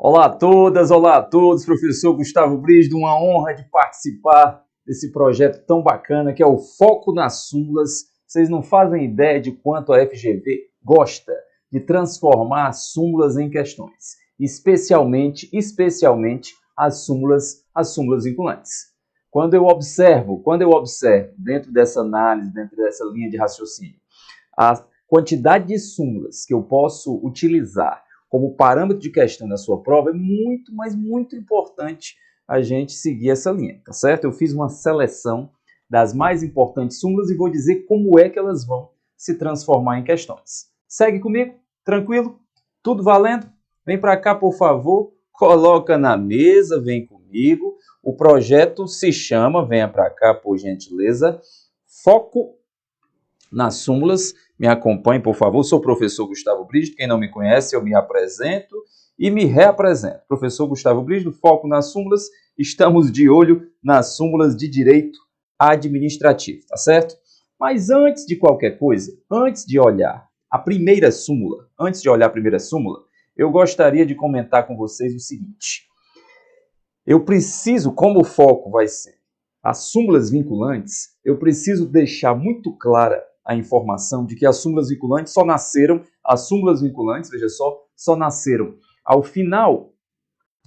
Olá a todas, olá a todos, professor Gustavo Brígido, uma honra de participar desse projeto tão bacana que é o Foco nas Súmulas. Vocês não fazem ideia de quanto a FGV gosta de transformar as súmulas em questões, especialmente as súmulas vinculantes. Quando eu observo dentro dessa análise, dentro dessa linha de raciocínio, a quantidade de súmulas que eu posso utilizar como parâmetro de questão na sua prova, é muito, mas muito importante a gente seguir essa linha, tá certo? Eu fiz uma seleção das mais importantes súmulas e vou dizer como é que elas vão se transformar em questões. Segue comigo? Tranquilo? Tudo valendo? Vem para cá, por favor, coloca na mesa, vem comigo. O projeto se chama, venha para cá, por gentileza, Foco nas Súmulas. Me acompanhe, por favor. Sou o professor Gustavo Brígido. Quem não me conhece, eu me apresento e me reapresento. Professor Gustavo Brígido, foco nas súmulas. Estamos de olho nas súmulas de direito administrativo, tá certo? Mas antes de qualquer coisa, antes de olhar a primeira súmula, eu gostaria de comentar com vocês o seguinte. Eu preciso, como o foco vai ser as súmulas vinculantes, eu preciso deixar muito clara a informação de que as súmulas vinculantes veja só nasceram ao final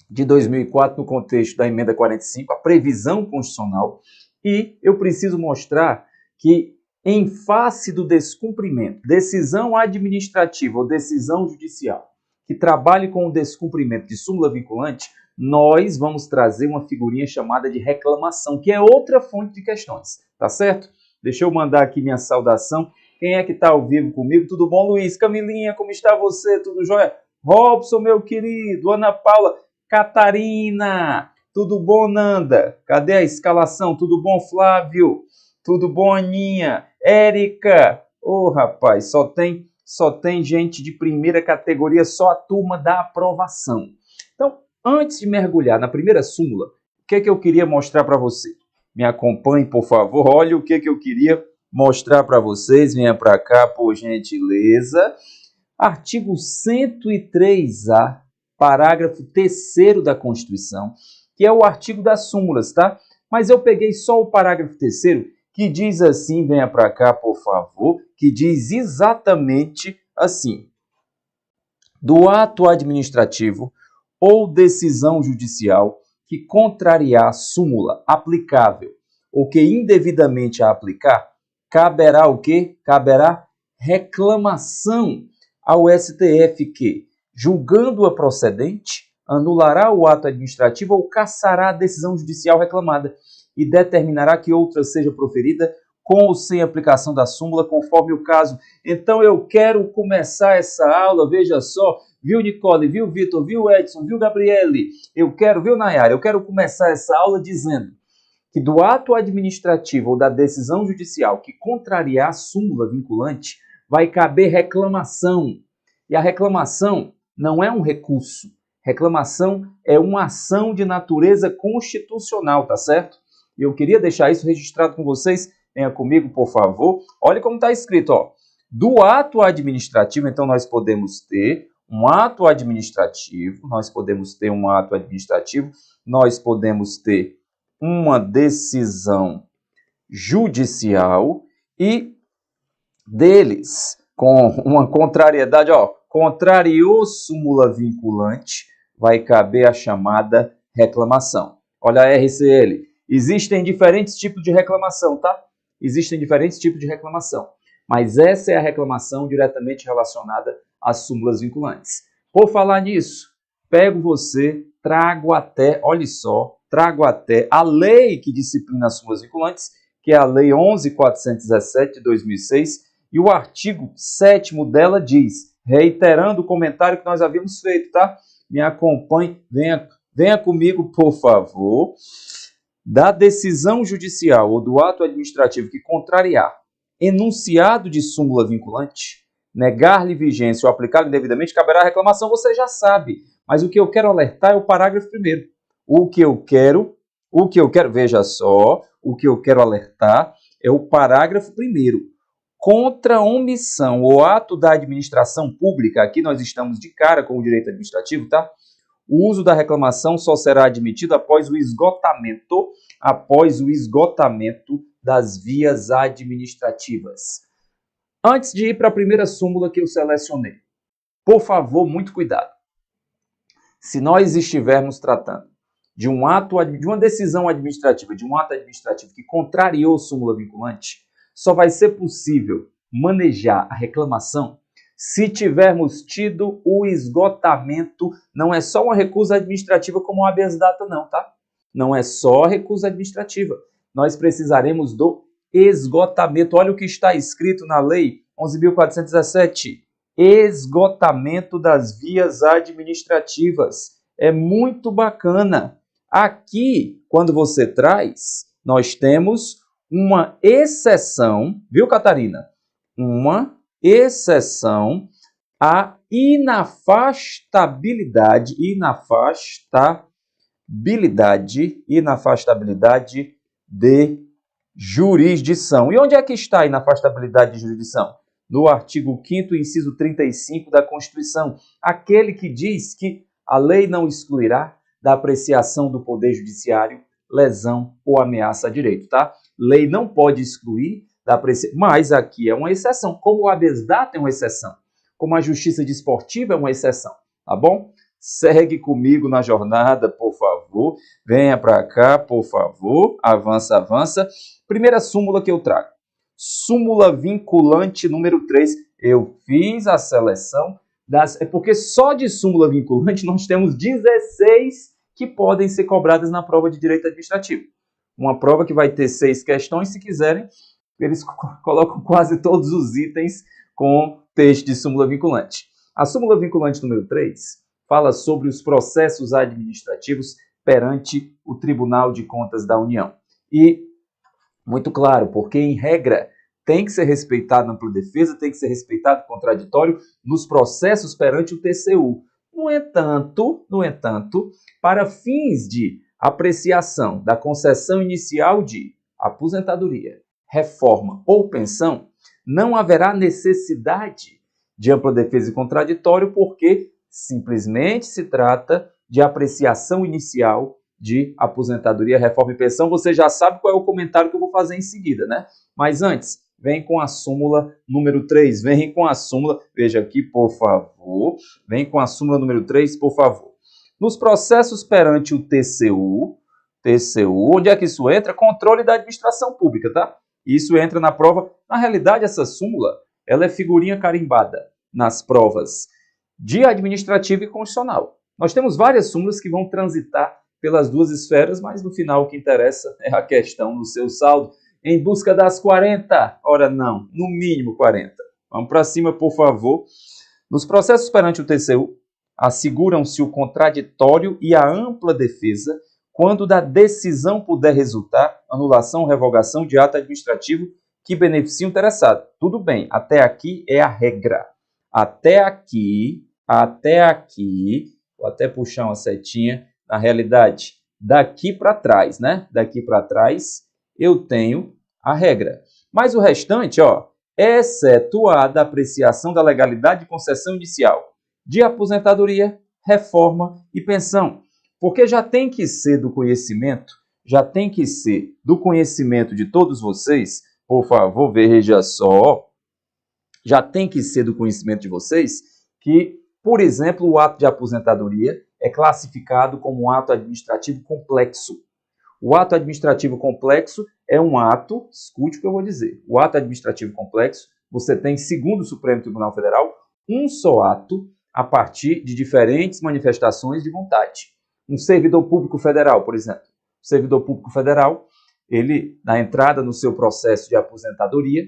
de 2004, no contexto da emenda 45, a previsão constitucional, e eu preciso mostrar que, em face do descumprimento, decisão administrativa ou decisão judicial, que trabalhe com o descumprimento de súmula vinculante, nós vamos trazer uma figurinha chamada de reclamação, que é outra fonte de questões, tá certo? Deixa eu mandar aqui minha saudação. Quem é que está ao vivo comigo? Tudo bom, Luiz? Camilinha, como está você? Tudo jóia? Robson, meu querido. Ana Paula. Catarina. Tudo bom, Nanda? Cadê a escalação? Tudo bom, Flávio? Tudo bom, Aninha? Érica. Ô, rapaz, só tem gente de primeira categoria, só a turma da aprovação. Então, antes de mergulhar na primeira súmula, o que é que eu queria mostrar para você? Me acompanhe, por favor. Olha o que eu queria mostrar para vocês. Venha para cá, por gentileza. Artigo 103A, parágrafo 3º da Constituição, que é o artigo das súmulas, tá? Mas eu peguei só o parágrafo 3º, que diz assim, venha para cá, por favor, que diz exatamente assim. Do ato administrativo ou decisão judicial que contrariar a súmula aplicável ou que indevidamente a aplicar, caberá o quê? Caberá reclamação ao STF que, julgando-a procedente, anulará o ato administrativo ou cassará a decisão judicial reclamada e determinará que outra seja proferida com ou sem aplicação da súmula, conforme o caso. Então, eu quero começar essa aula, veja só, viu, Nicole, viu, Vitor, viu, Edson, viu, Gabriele? Viu, Nayara? Eu quero começar essa aula dizendo que do ato administrativo ou da decisão judicial que contrariar a súmula vinculante, vai caber reclamação. E a reclamação não é um recurso. Reclamação é uma ação de natureza constitucional, tá certo? E eu queria deixar isso registrado com vocês. Venha comigo, por favor. Olha como está escrito, ó. Do ato administrativo, então, nós podemos ter um ato administrativo, nós podemos ter uma decisão judicial e deles, com uma contrariedade, ó, contrariou súmula vinculante, vai caber a chamada reclamação. Olha a RCL. Existem diferentes tipos de reclamação, tá? Existem diferentes tipos de reclamação. Mas essa é a reclamação diretamente relacionada às súmulas vinculantes. Por falar nisso, pego você, trago até a lei que disciplina as súmulas vinculantes, que é a Lei 11.417 de 2006, e o artigo 7º dela diz, reiterando o comentário que nós havíamos feito, tá? Me acompanhe, venha comigo, por favor. Da decisão judicial ou do ato administrativo que contrariar enunciado de súmula vinculante, negar-lhe vigência ou aplicar indevidamente, caberá a reclamação, você já sabe. Mas o que eu quero alertar é o parágrafo 1º. Veja só, o que eu quero alertar é o parágrafo 1º. Contra omissão ou ato da administração pública, aqui nós estamos de cara com o direito administrativo, tá? O uso da reclamação só será admitido após o esgotamento das vias administrativas. Antes de ir para a primeira súmula que eu selecionei, por favor, muito cuidado. Se nós estivermos tratando de uma decisão administrativa, de um ato administrativo que contrariou súmula vinculante, só vai ser possível manejar a reclamação se tivermos tido o esgotamento. Não é só uma recusa administrativa como o habeas data, não, tá? Não é só recusa administrativa. Nós precisaremos do esgotamento. Olha o que está escrito na Lei 11.417. Esgotamento das vias administrativas. É muito bacana. Aqui, quando você traz, nós temos uma exceção, viu, Catarina? Uma exceção à inafastabilidade de jurisdição. E onde é que está a inafastabilidade de jurisdição? No artigo 5º, inciso 35 da Constituição, aquele que diz que a lei não excluirá da apreciação do Poder Judiciário lesão ou ameaça a direito, tá? Lei não pode excluir da apreciação, mas aqui é uma exceção, como o habeas data é uma exceção, como a justiça desportiva é uma exceção, tá bom? Segue comigo na jornada, por favor. Venha para cá, por favor. Avança, avança. Primeira súmula que eu trago. Súmula vinculante número 3. Eu fiz a seleção das... É porque só de súmula vinculante nós temos 16 que podem ser cobradas na prova de direito administrativo. Uma prova que vai ter 6 questões, se quiserem, eles colocam quase todos os itens com texto de súmula vinculante. A súmula vinculante número 3 fala sobre os processos administrativos perante o Tribunal de Contas da União. E, muito claro, porque em regra tem que ser respeitado a ampla defesa, tem que ser respeitado o contraditório nos processos perante o TCU. No entanto, para fins de apreciação da concessão inicial de aposentadoria, reforma ou pensão, não haverá necessidade de ampla defesa e contraditório, porque simplesmente se trata de apreciação inicial de aposentadoria, reforma e pensão. Você já sabe qual é o comentário que eu vou fazer em seguida, né? Mas antes, vem com a súmula número 3. Vem com a súmula, veja aqui, por favor. Vem com a súmula número 3, por favor. Nos processos perante o TCU, onde é que isso entra? Controle da administração pública, tá? Isso entra na prova. Na realidade, essa súmula, ela é figurinha carimbada nas provas de administrativo e constitucional. Nós temos várias súmulas que vão transitar pelas duas esferas, mas no final o que interessa é a questão do seu saldo. Em busca das 40? Ora não, no mínimo 40. Vamos para cima, por favor. Nos processos perante o TCU, asseguram-se o contraditório e a ampla defesa quando da decisão puder resultar anulação ou revogação de ato administrativo que beneficie o interessado. Tudo bem, até aqui é a regra. Até aqui, vou até puxar uma setinha, na realidade, daqui para trás, né? Daqui para trás, eu tenho a regra. Mas o restante, ó, excetuada a apreciação da legalidade de concessão inicial de aposentadoria, reforma e pensão. Porque já tem que ser do conhecimento, de todos vocês, por favor, veja só, já tem que ser do conhecimento de vocês que, por exemplo, o ato de aposentadoria é classificado como um ato administrativo complexo. O ato administrativo complexo é um ato, escute o que eu vou dizer, o ato administrativo complexo, você tem, segundo o Supremo Tribunal Federal, um só ato a partir de diferentes manifestações de vontade. Um servidor público federal, por exemplo. O servidor público federal, ele, na entrada no seu processo de aposentadoria,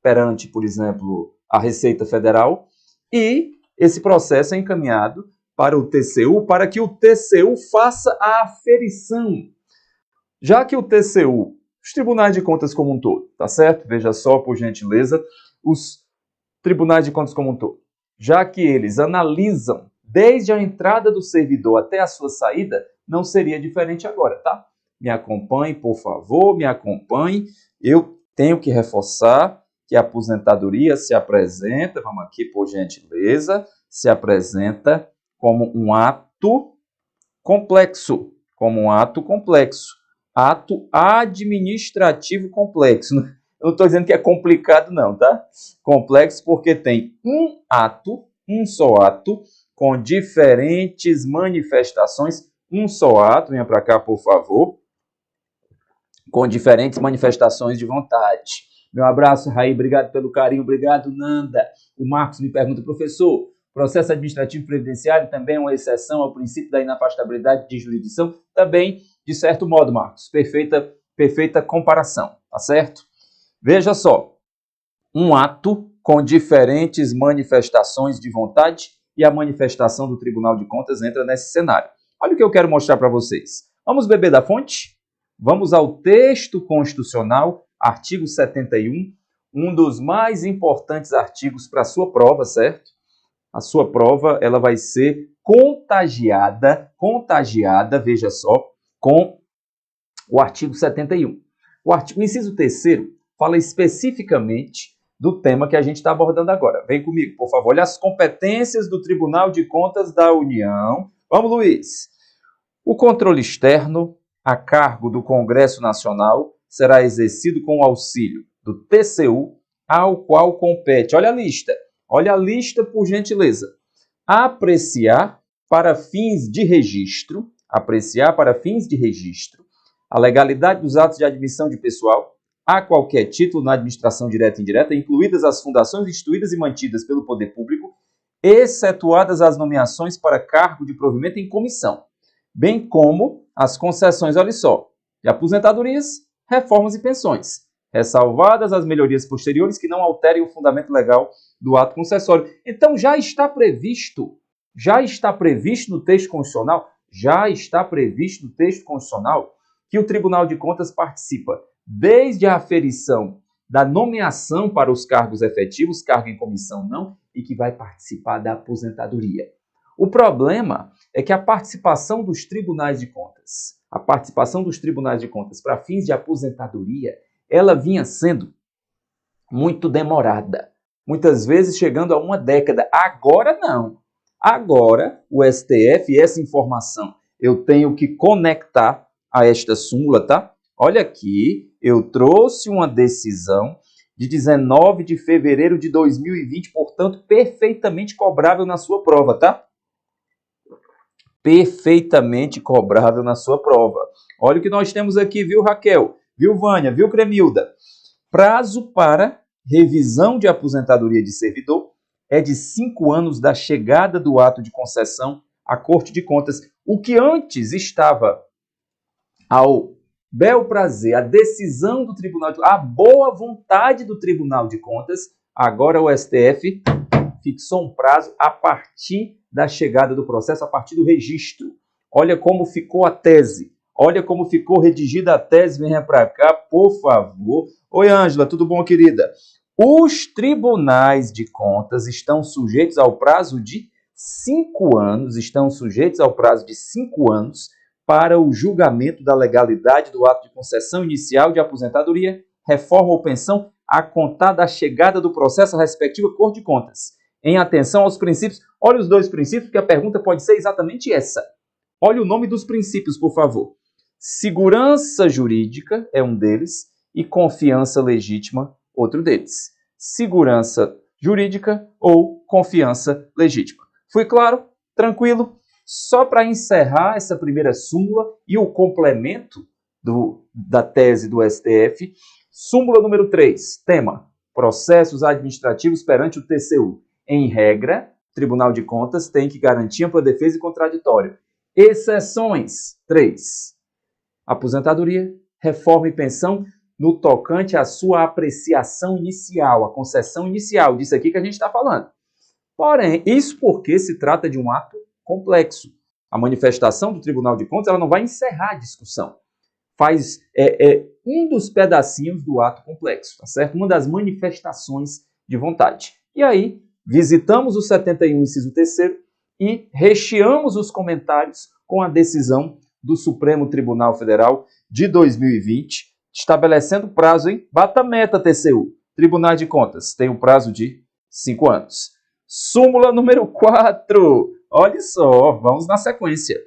perante, por exemplo, a Receita Federal, e esse processo é encaminhado para o TCU, para que o TCU faça a aferição. Já que o TCU, os tribunais de contas como um todo, tá certo? Veja só, por gentileza, os tribunais de contas como um todo, já que eles analisam desde a entrada do servidor até a sua saída, não seria diferente agora, tá? Me acompanhe, por favor, me acompanhe. Eu tenho que reforçar que a aposentadoria se apresenta, vamos aqui por gentileza, se apresenta como um ato complexo, como um ato complexo. Ato administrativo complexo. Eu não estou dizendo que é complicado não, tá? Complexo porque tem um ato, um só ato, com diferentes manifestações. Um só ato, venha para cá, por favor. Com diferentes manifestações de vontade. Meu abraço, Raí, obrigado pelo carinho, obrigado, Nanda. O Marcos me pergunta, professor, processo administrativo previdenciário também é uma exceção ao princípio da inafastabilidade de jurisdição? Também, de certo modo, Marcos. Perfeita comparação, tá certo? Veja só, um ato com diferentes manifestações de vontade e a manifestação do Tribunal de Contas entra nesse cenário. Olha o que eu quero mostrar para vocês. Vamos beber da fonte? Vamos ao texto constitucional, artigo 71, um dos mais importantes artigos para a sua prova, certo? A sua prova ela vai ser contagiada, veja só, com o artigo 71. O inciso 3º fala especificamente do tema que a gente está abordando agora. Vem comigo, por favor. Olha as competências do Tribunal de Contas da União. Vamos, Luiz. O controle externo a cargo do Congresso Nacional será exercido com o auxílio do TCU, ao qual compete. Olha a lista, por gentileza. Apreciar para fins de registro, a legalidade dos atos de admissão de pessoal a qualquer título na administração direta e indireta, incluídas as fundações instituídas e mantidas pelo poder público, excetuadas as nomeações para cargo de provimento em comissão, bem como as concessões, olha só, de aposentadorias, reformas e pensões, ressalvadas as melhorias posteriores que não alterem o fundamento legal do ato concessório. Então já está previsto no texto constitucional, que o Tribunal de Contas participa desde a aferição da nomeação para os cargos efetivos, cargo em comissão não, e que vai participar da aposentadoria. O problema é que a participação dos tribunais de contas para fins de aposentadoria, ela vinha sendo muito demorada, muitas vezes chegando a uma década. Agora não. Agora o STF, essa informação eu tenho que conectar a esta súmula, tá? Olha aqui, eu trouxe uma decisão de 19 de fevereiro de 2020, portanto, perfeitamente cobrável na sua prova, tá? Perfeitamente cobrável na sua prova. Olha o que nós temos aqui, viu, Raquel? Viu, Vânia? Viu, Cremilda? Prazo para revisão de aposentadoria de servidor é de 5 anos da chegada do ato de concessão à Corte de Contas. O que antes estava ao bel prazer, a decisão do Tribunal de Contas, a boa vontade do Tribunal de Contas, agora o STF fixou um prazo a partir da chegada do processo, a partir do registro. Olha como ficou a tese. Olha como ficou redigida a tese. Venha para cá, por favor. Oi, Ângela, tudo bom, querida? Os tribunais de contas estão sujeitos ao prazo de 5 anos, para o julgamento da legalidade do ato de concessão inicial de aposentadoria, reforma ou pensão, a contar da chegada do processo à respectiva Corte de Contas. Em atenção aos princípios, olha os 2 princípios, que a pergunta pode ser exatamente essa. Olha o nome dos princípios, por favor. Segurança jurídica é um deles e confiança legítima, outro deles. Segurança jurídica ou confiança legítima. Fui claro? Tranquilo? Só para encerrar essa primeira súmula e o complemento da tese do STF, súmula número 3, tema: processos administrativos perante o TCU. Em regra, o Tribunal de Contas tem que garantir ampla defesa e contraditório. Exceções: 3. Aposentadoria, reforma e pensão no tocante à sua apreciação inicial, a concessão inicial, disso aqui que a gente está falando. Porém, isso porque se trata de um ato complexo. A manifestação do Tribunal de Contas ela não vai encerrar a discussão. Faz um dos pedacinhos do ato complexo, tá certo? Uma das manifestações de vontade. E aí, visitamos o 71, inciso 3º, e recheamos os comentários com a decisão do Supremo Tribunal Federal de 2020, estabelecendo prazo, hein? Bata a meta, TCU. Tribunais de Contas tem um prazo de 5 anos. Súmula número 4. Olha só, vamos na sequência.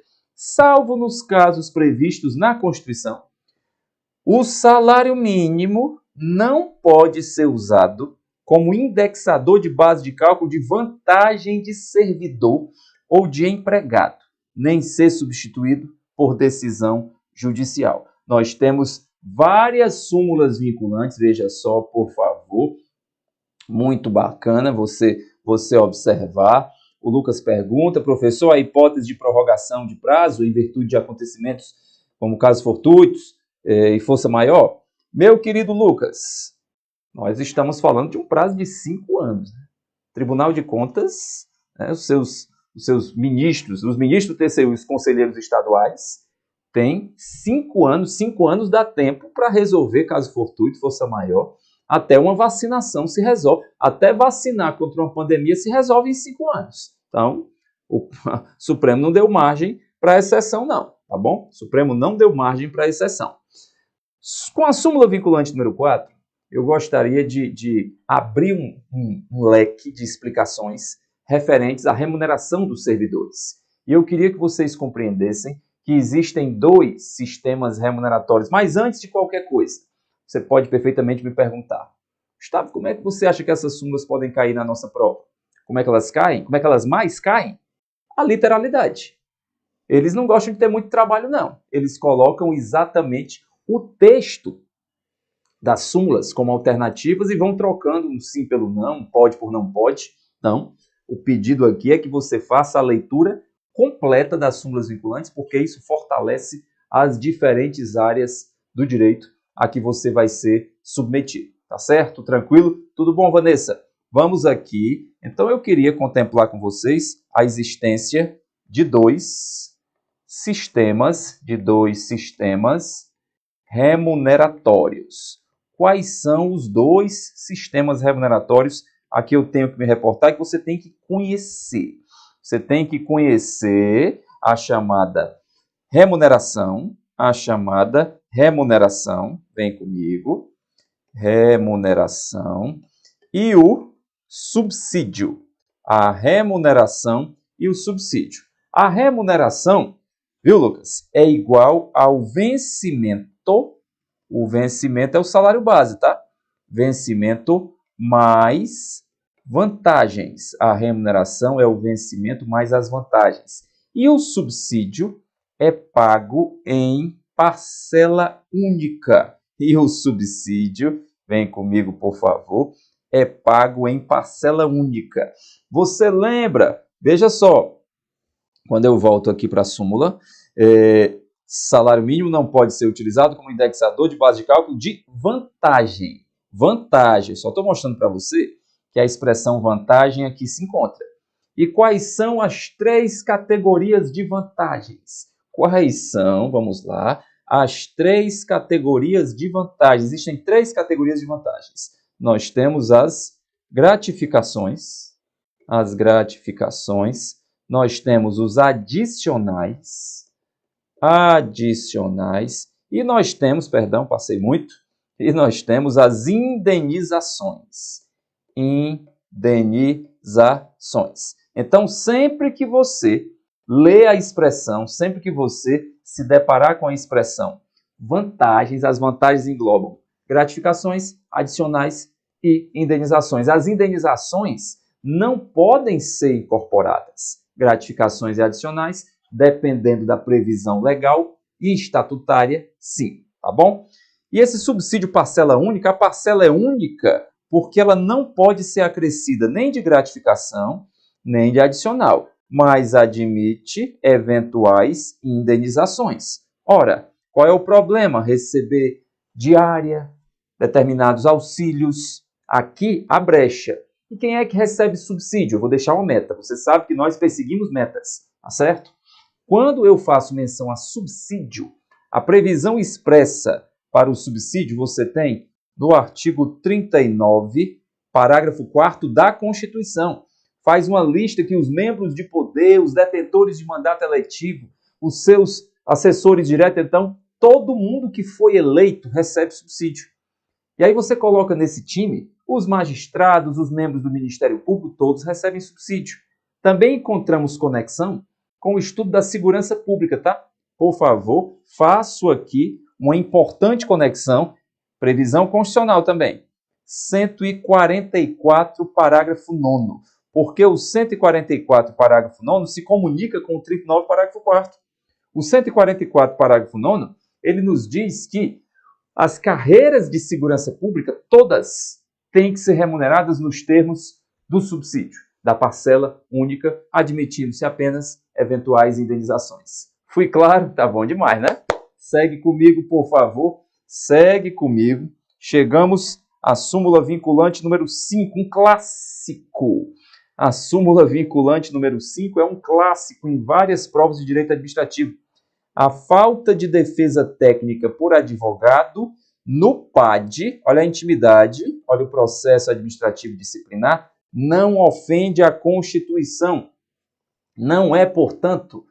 salvo nos casos previstos na Constituição, o salário mínimo não pode ser usado como indexador de base de cálculo de vantagem de servidor ou de empregado, nem ser substituído por decisão judicial. Nós temos várias súmulas vinculantes, veja só, por favor, muito bacana você observar. O Lucas pergunta, professor, a hipótese de prorrogação de prazo em virtude de acontecimentos como casos fortuitos e força maior? Meu querido Lucas, nós estamos falando de um prazo de 5 anos. Tribunal de Contas, né, os seus ministros, os ministros do TCU e os conselheiros estaduais, têm 5 anos. 5 anos dá tempo para resolver caso fortuito, força maior. Até uma vacinação se resolve. Até vacinar contra uma pandemia se resolve em 5 anos. Então, o Supremo não deu margem para exceção, não. Tá bom? O Supremo não deu margem para exceção. Com a súmula vinculante número 4, eu gostaria de abrir um leque de explicações referentes à remuneração dos servidores. E eu queria que vocês compreendessem que existem 2 sistemas remuneratórios. Mas antes de qualquer coisa, você pode perfeitamente me perguntar, Gustavo, como é que você acha que essas súmulas podem cair na nossa prova? Como é que elas caem? Como é que elas mais caem? A literalidade. Eles não gostam de ter muito trabalho, não. Eles colocam exatamente o texto das súmulas como alternativas e vão trocando um sim pelo não, um pode por não pode. Não. O pedido aqui é que você faça a leitura completa das súmulas vinculantes, porque isso fortalece as diferentes áreas do direito a que você vai ser submetido. Tá certo? Tranquilo? Tudo bom, Vanessa? Vamos aqui. Então, eu queria contemplar com vocês a existência de 2 sistemas remuneratórios. Quais são os 2 sistemas remuneratórios a que eu tenho que me reportar e que você tem que conhecer? Você tem que conhecer a chamada remuneração, vem comigo, remuneração, e o subsídio. A remuneração e o subsídio. A remuneração, viu, Lucas, é igual ao vencimento. O vencimento é o salário base, tá? Vencimento mais vantagens. A remuneração é o vencimento mais as vantagens. E o subsídio é pago em parcela única. E o subsídio, vem comigo, por favor, é pago em parcela única. Você lembra? Veja só, quando eu volto aqui para a súmula, salário mínimo não pode ser utilizado como indexador de base de cálculo de vantagem. Vantagem, só estou mostrando para você que a expressão vantagem aqui se encontra. E quais são as 3 categorias de vantagens? Quais são, vamos lá, as 3 categorias de vantagens? Existem 3 categorias de vantagens. Nós temos as gratificações, nós temos os adicionais, e nós temos, perdão, passei muito, e nós temos as indenizações. Então, sempre que você lê a expressão, sempre que você se deparar com a expressão vantagens, as vantagens englobam gratificações, adicionais e indenizações. As indenizações não podem ser incorporadas. Gratificações e adicionais, dependendo da previsão legal e estatutária, sim, tá bom? E esse subsídio parcela única, a parcela é única porque ela não pode ser acrescida nem de gratificação, nem de adicional, mas admite eventuais indenizações. Ora, qual é o problema? Receber diária, determinados auxílios, aqui a brecha. E quem é que recebe subsídio? Eu vou deixar uma meta. Você sabe que nós perseguimos metas, tá certo? Quando eu faço menção a subsídio, a previsão expressa para o subsídio você tem no artigo 39, parágrafo 4º da Constituição. Faz uma lista que os membros de poder, os detentores de mandato eletivo, os seus assessores diretos, então, todo mundo que foi eleito recebe subsídio. E aí você coloca nesse time os magistrados, os membros do Ministério Público, todos recebem subsídio. Também encontramos conexão com o estudo da segurança pública, tá? Por favor, faço aqui uma importante conexão, previsão constitucional também. 144, parágrafo 9º. Porque o 144, parágrafo 9º, se comunica com o 39, parágrafo 4º. O 144, parágrafo 9º, ele nos diz que as carreiras de segurança pública, todas, têm que ser remuneradas nos termos do subsídio, da parcela única, admitindo-se apenas eventuais indenizações. Fui claro? Tá bom demais, né? Segue comigo, por favor. Segue comigo. Chegamos à súmula vinculante número 5, um clássico. A súmula vinculante número 5 é um clássico em várias provas de direito administrativo. A falta de defesa técnica por advogado no PAD, olha a intimidade, olha o processo administrativo disciplinar, não ofende a Constituição. Não é, portanto,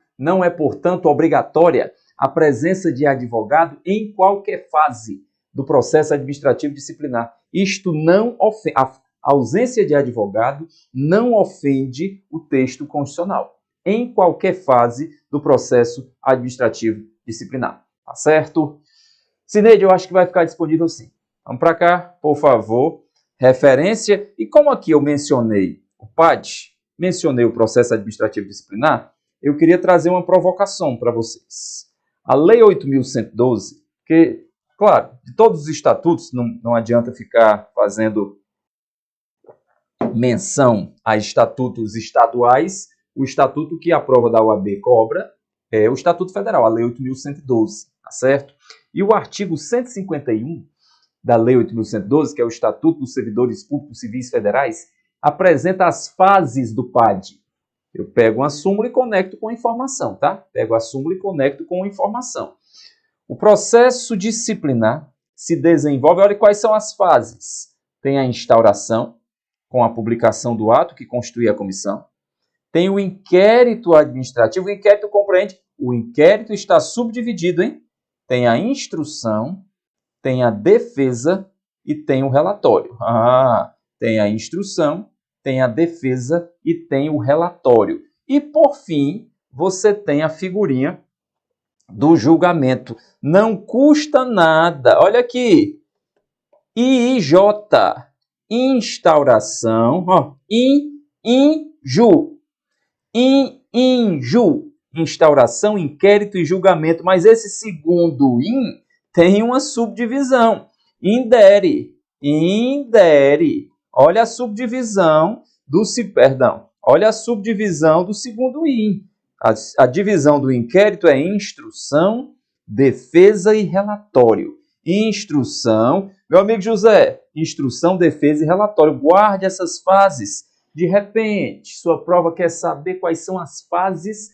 obrigatória a presença de advogado em qualquer fase do processo administrativo disciplinar. Isto não ofende. A ausência de advogado não ofende o texto constitucional, em qualquer fase do processo administrativo disciplinar. Tá certo? Cineide, eu acho que vai ficar disponível sim. Vamos para cá, por favor. Referência. E como aqui eu mencionei o PAD, mencionei o processo administrativo disciplinar, eu queria trazer uma provocação para vocês. A Lei 8.112, que, claro, de todos os estatutos, não adianta ficar fazendo menção a estatutos estaduais. O estatuto que a prova da OAB cobra é o Estatuto Federal, a Lei 8.112, tá certo? E o artigo 151 da Lei 8.112, que é o Estatuto dos Servidores Públicos Civis Federais, apresenta as fases do PAD. Eu pego uma súmula e conecto com a informação, tá? Pego a súmula e conecto com a informação. O processo disciplinar se desenvolve, olha quais são as fases. Tem a instauração, com a publicação do ato que constitui a comissão. Tem o inquérito administrativo. O inquérito compreende, o inquérito está subdividido, hein? Tem a instrução, tem a defesa e tem o relatório. Tem a instrução, tem a defesa e tem o relatório. E, por fim, você tem a figurinha do julgamento. Não custa nada. Olha aqui. IIJ. Instauração. Instauração, inquérito e julgamento. Mas esse segundo tem uma subdivisão. Indere. Olha a subdivisão do segundo A divisão do inquérito é instrução, defesa e relatório. Instrução, meu amigo José, instrução, defesa e relatório. Guarde essas fases. De repente, sua prova quer saber quais são as fases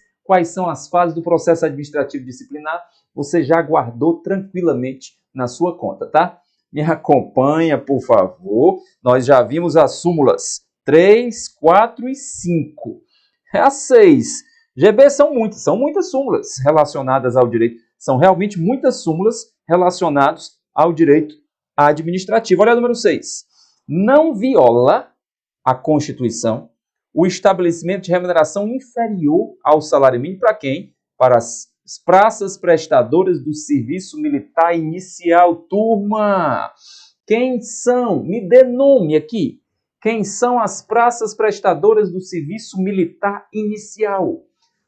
do processo administrativo disciplinar. Você já guardou tranquilamente na sua conta, tá? Me acompanha, por favor. Nós já vimos as súmulas 3, 4 e 5. A 6. GB são muitas súmulas relacionadas ao direito. São realmente muitas súmulas relacionadas ao direito administrativo. Olha o número 6. Não viola a Constituição o estabelecimento de remuneração inferior ao salário mínimo para quem? Para as praças prestadoras do serviço militar inicial. Turma, quem são? Me dê nome aqui. Quem são as praças prestadoras do serviço militar inicial?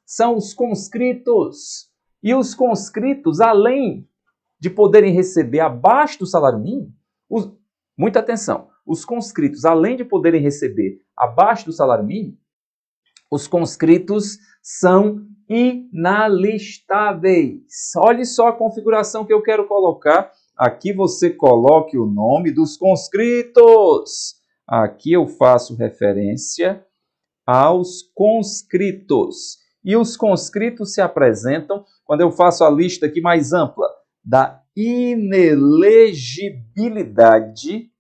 São os conscritos. E os conscritos, além de poderem receber abaixo do salário mínimo, muita atenção, os conscritos, além de poderem receber abaixo do salário mínimo, os conscritos são inalistáveis. Olhe só a configuração que eu quero colocar. Aqui você coloque o nome dos conscritos. Aqui eu faço referência aos conscritos. E os conscritos se apresentam, quando eu faço a lista aqui mais ampla, da inelegibilidade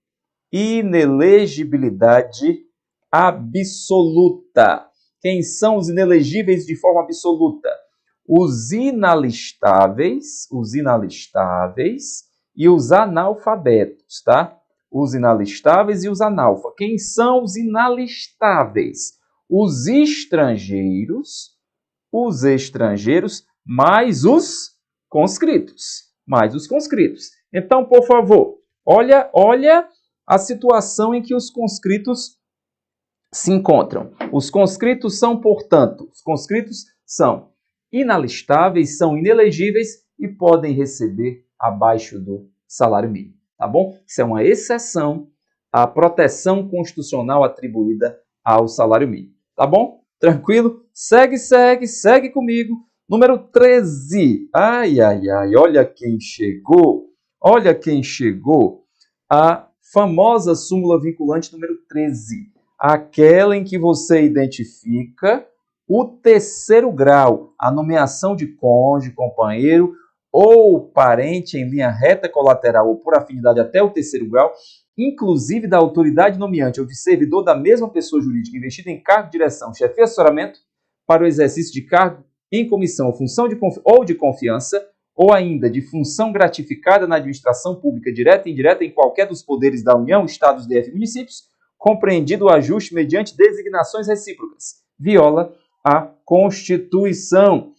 absoluta. Quem são os inelegíveis de forma absoluta? Os inalistáveis e os analfabetos, tá? Os inalistáveis e os analfa. Quem são os inalistáveis? Os estrangeiros os estrangeiros mais os conscritos. Mais os conscritos. Então, por favor, olha a situação em que os conscritos se encontram. Os conscritos são, portanto, os conscritos são inalistáveis, são inelegíveis e podem receber abaixo do salário mínimo, tá bom? Isso é uma exceção à proteção constitucional atribuída ao salário mínimo, tá bom? Tranquilo? Segue comigo. Número 13. Ai, olha quem chegou. Olha quem chegou. A famosa súmula vinculante número 13. Aquela em que você identifica o terceiro grau, a nomeação de cônjuge, companheiro ou parente em linha reta colateral ou por afinidade até o terceiro grau, inclusive da autoridade nomeante ou de servidor da mesma pessoa jurídica investida em cargo de direção, chefia e assessoramento para o exercício de cargo em comissão ou função de confiança ou ainda de função gratificada na administração pública direta e indireta em qualquer dos poderes da União, Estados, DF e municípios, compreendido o ajuste mediante designações recíprocas. Viola a Constituição.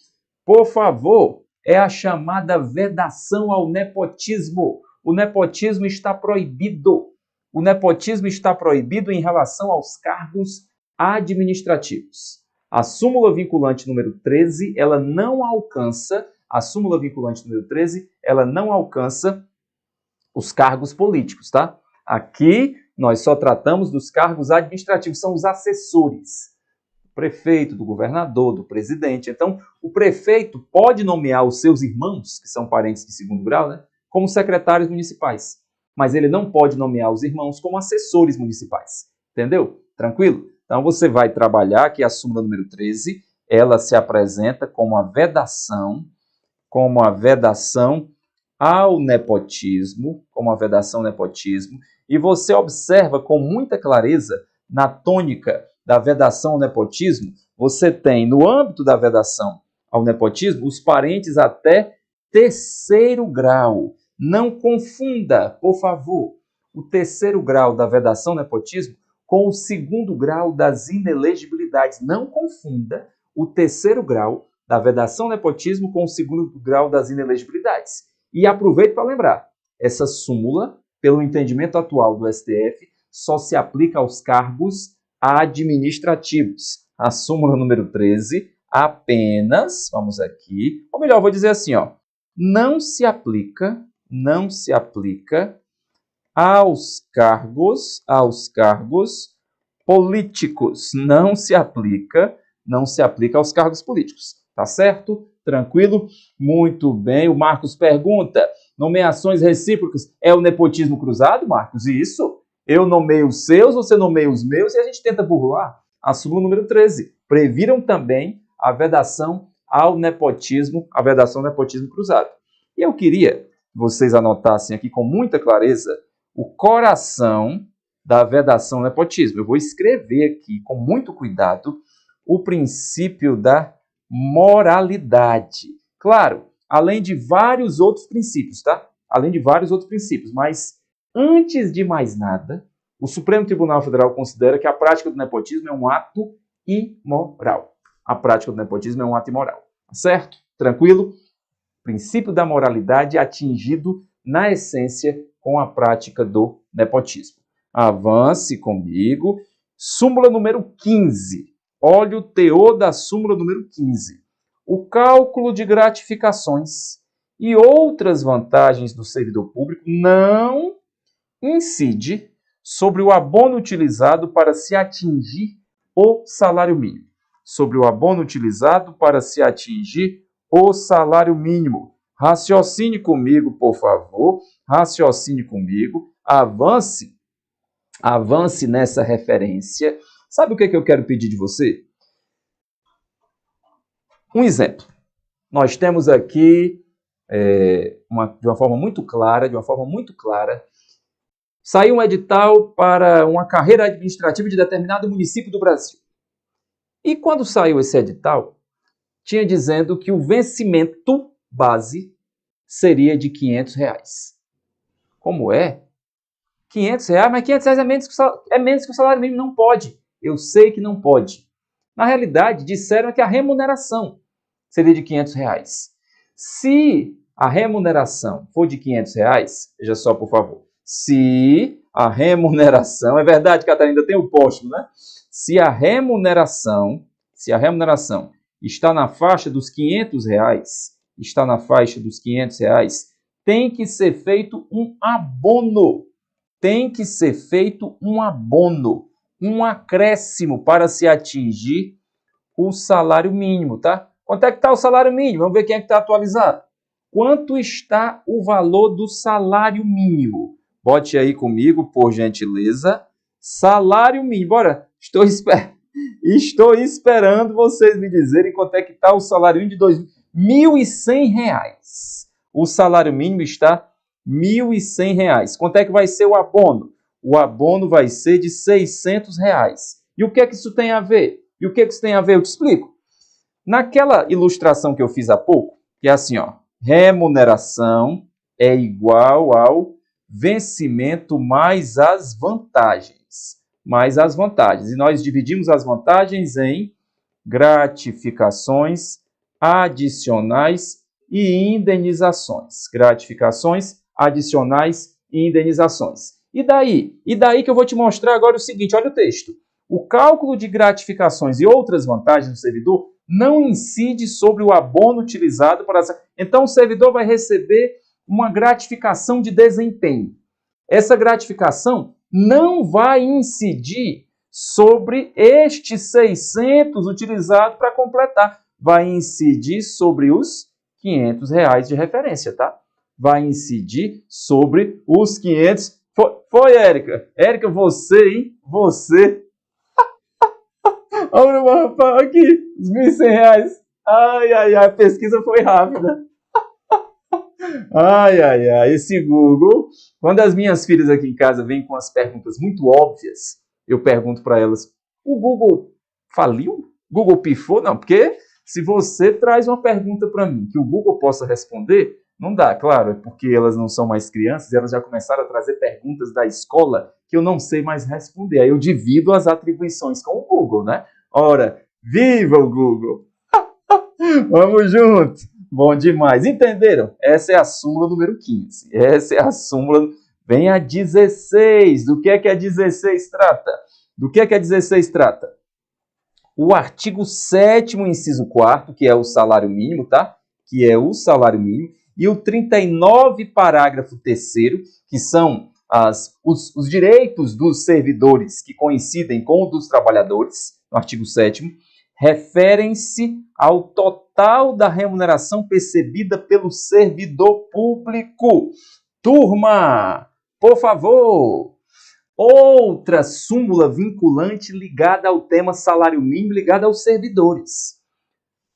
Por favor, é a chamada vedação ao nepotismo. O nepotismo está proibido. O nepotismo está proibido em relação aos cargos administrativos. A súmula vinculante número 13, ela não alcança, os cargos políticos, tá? Aqui nós só tratamos dos cargos administrativos, são os assessores. Do prefeito, do governador, do presidente. Então, o prefeito pode nomear os seus irmãos, que são parentes de segundo grau, né, como secretários municipais. Mas ele não pode nomear os irmãos como assessores municipais. Entendeu? Tranquilo? Então, você vai trabalhar que a súmula número 13, ela se apresenta como a vedação ao nepotismo, e você observa com muita clareza, na tônica da vedação ao nepotismo, você tem, no âmbito da vedação ao nepotismo, os parentes até terceiro grau. Não confunda, por favor, o terceiro grau da vedação ao nepotismo com o segundo grau das inelegibilidades. Não confunda o terceiro grau da vedação ao nepotismo com o segundo grau das inelegibilidades. E aproveito para lembrar, essa súmula, pelo entendimento atual do STF, só se aplica aos cargos administrativos. A súmula número 13 apenas, vamos aqui, ou melhor, vou dizer assim, ó, não se aplica aos cargos políticos. Não se aplica aos cargos políticos. Tá certo? Tranquilo? Muito bem. O Marcos pergunta, nomeações recíprocas é o nepotismo cruzado, Marcos? Isso? Eu nomeio os seus, você nomeia os meus e a gente tenta burlar. A súmula número 13. Previram também a vedação ao nepotismo, cruzado. E eu queria que vocês anotassem aqui com muita clareza o coração da vedação ao nepotismo. Eu vou escrever aqui com muito cuidado o princípio da moralidade. Claro, além de vários outros princípios, tá? Mas antes de mais nada, o Supremo Tribunal Federal considera que a prática do nepotismo é um ato imoral. Tá certo? Tranquilo? O princípio da moralidade é atingido na essência com a prática do nepotismo. Avance comigo. Súmula número 15. Olha o teor da súmula número 15. O cálculo de gratificações e outras vantagens do servidor público não incide sobre o abono utilizado para se atingir o salário mínimo. Raciocine comigo, por favor. Avance nessa referência. Sabe o que eu quero pedir de você? Um exemplo. Nós temos aqui, de uma forma muito clara, saiu um edital para uma carreira administrativa de determinado município do Brasil. E quando saiu esse edital, tinha dizendo que o vencimento base seria de R$500. Como é? R$500, mas R$500 é menos que o salário mínimo. Não pode. Eu sei que não pode. Na realidade, disseram que a remuneração seria de R$500. Se a remuneração for de R$500, veja só, por favor, se a remuneração, é verdade, Catarina, ainda tem o póstumo, né? Se a remuneração está na faixa dos R$500, tem que ser feito um abono. Tem que ser feito um abono, um acréscimo para se atingir o salário mínimo, tá? Quanto é que está o salário mínimo? Vamos ver quem é que está atualizado. Quanto está o valor do salário mínimo? Bote aí comigo, por gentileza. Salário mínimo. Bora, estou esperando vocês me dizerem quanto é que está o salário mínimo de R$1.100. O salário mínimo está R$1.100. Quanto é que vai ser o abono? O abono vai ser de R$600. E o que é que isso tem a ver? Eu te explico. Naquela ilustração que eu fiz há pouco, que é assim, ó, remuneração é igual ao vencimento mais as vantagens. E nós dividimos as vantagens em gratificações, adicionais e indenizações. E daí que eu vou te mostrar agora o seguinte, olha o texto. O cálculo de gratificações e outras vantagens do servidor não incide sobre o abono utilizado para essa. Então, o servidor vai receber uma gratificação de desempenho. Essa gratificação não vai incidir sobre estes 600 utilizados para completar. Vai incidir sobre os R$500 de referência, tá? Vai incidir sobre os 500. Foi, Érica. Érica, você, hein? Você. Olha, rapaz, aqui, os R$1.100. Ai, a pesquisa foi rápida. Ai, esse Google. Quando as minhas filhas aqui em casa vêm com as perguntas muito óbvias, eu pergunto para elas, o Google faliu? Google pifou? Não, porque se você traz uma pergunta para mim que o Google possa responder, não dá, claro, é porque elas não são mais crianças, elas já começaram a trazer perguntas da escola que eu não sei mais responder. Aí eu divido as atribuições com o Google, né? Ora, viva o Google! Vamos junto! Bom demais. Entenderam? Essa é a súmula número 15. Essa é a súmula. Vem a 16. Do que é que a 16 trata? O artigo 7º, inciso 4º, que é o salário mínimo, tá? E o 39, parágrafo 3º, que são os direitos dos servidores que coincidem com os dos trabalhadores, no artigo 7º, referem-se ao total da remuneração percebida pelo servidor público. Turma, por favor, outra súmula vinculante ligada ao tema salário mínimo, ligada aos servidores.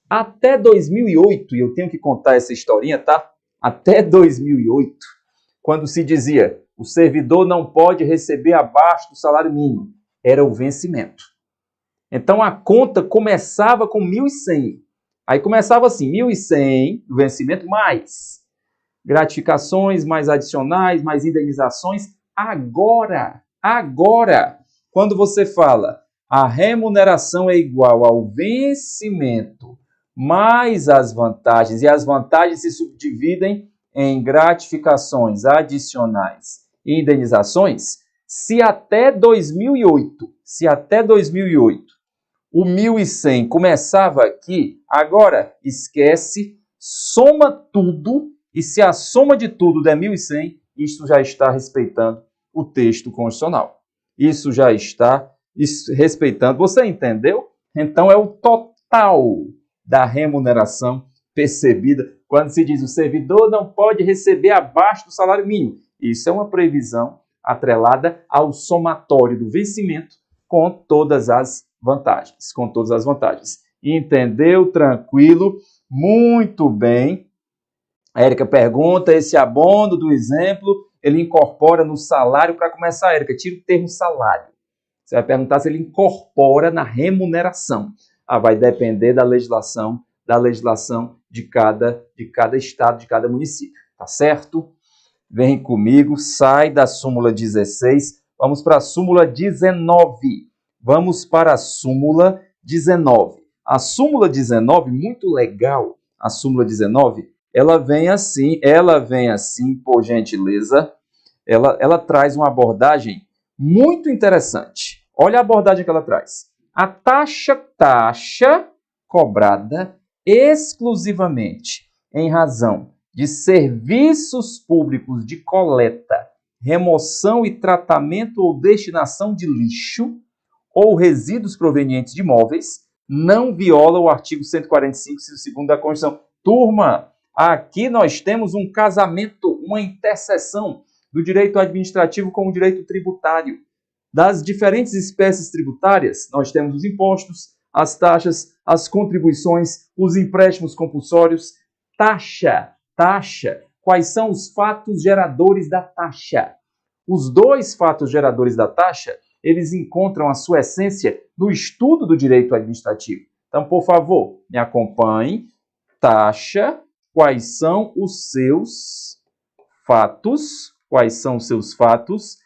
Até 2008, e eu tenho que contar essa historinha, tá? Até 2008, quando se dizia o servidor não pode receber abaixo do salário mínimo, era o vencimento. Então, a conta começava com 1.100. Aí começava assim, 1.100, o vencimento, mais gratificações, mais adicionais, mais indenizações. Agora, quando você fala a remuneração é igual ao vencimento mais as vantagens, e as vantagens se subdividem em gratificações, adicionais e indenizações, se até 2008 o 1.100 começava aqui, agora esquece, soma tudo, e se a soma de tudo der 1.100, isso já está respeitando o texto constitucional. Isso já está respeitando. Você entendeu? Então é o total da remuneração percebida quando se diz o servidor não pode receber abaixo do salário mínimo. Isso é uma previsão atrelada ao somatório do vencimento com todas as vantagens. Entendeu? Tranquilo? Muito bem. A Érica pergunta, esse abono do exemplo, ele incorpora no salário, para começar, Érica, tira o termo salário. Você vai perguntar se ele incorpora na remuneração. Vai depender da legislação de cada estado, de cada município. Tá certo? Vem comigo, sai da súmula 16, vamos para a súmula 19. Vamos para a súmula 19. A súmula 19, muito legal, a súmula 19, ela vem assim, por gentileza, ela traz uma abordagem muito interessante. Olha a abordagem que ela traz. A taxa cobrada exclusivamente em razão de serviços públicos de coleta, remoção e tratamento ou destinação de lixo ou resíduos provenientes de imóveis não viola o artigo 145, inciso 2º da Constituição. Turma, aqui nós temos um casamento, uma interseção do direito administrativo com o direito tributário. Das diferentes espécies tributárias, nós temos os impostos, as taxas, as contribuições, os empréstimos compulsórios. Taxa. Quais são os fatos geradores da taxa? Os dois fatos geradores da taxa, eles encontram a sua essência no estudo do direito administrativo. Então, por favor, me acompanhe. Taxa, quais são os seus fatos? Quais são os seus fatos